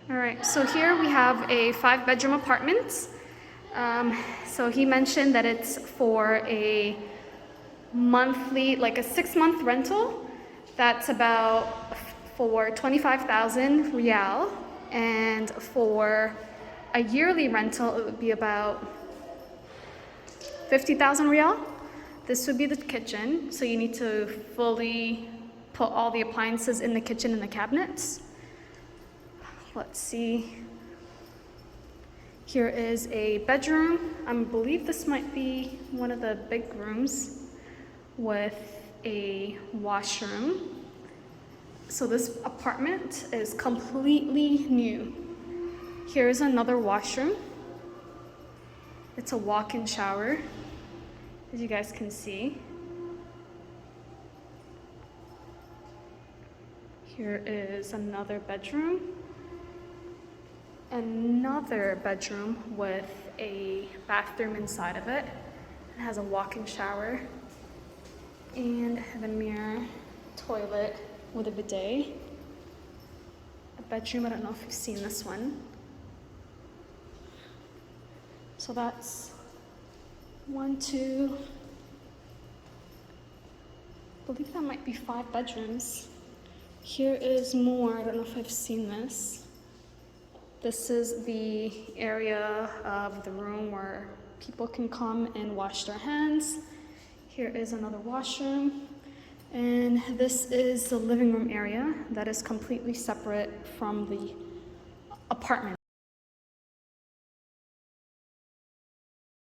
All right, so here we have a 5-bedroom apartment. So he mentioned that it's for a monthly, like a 6-month rental. That's about for 25,000 Rial, and for a yearly rental, it would be about 50,000 Rial. This would be the kitchen, so you need to fully put all the appliances in the kitchen and the cabinets. Let's see. Here is a bedroom. I believe this might be one of the big rooms with a washroom. So this apartment is completely new. Here's another washroom. It's a walk-in shower, as you guys can see. Here is another bedroom. Another bedroom with a bathroom inside of it. It has a walk-in shower and the mirror, toilet with a bidet. A bedroom, I don't know if you've seen this one. So that's 1, 2, I believe that might be 5 bedrooms. Here is more, I don't know if I've seen this. This is the area of the room where people can come and wash their hands. Here is another washroom. And this is the living room area that is completely separate from the apartment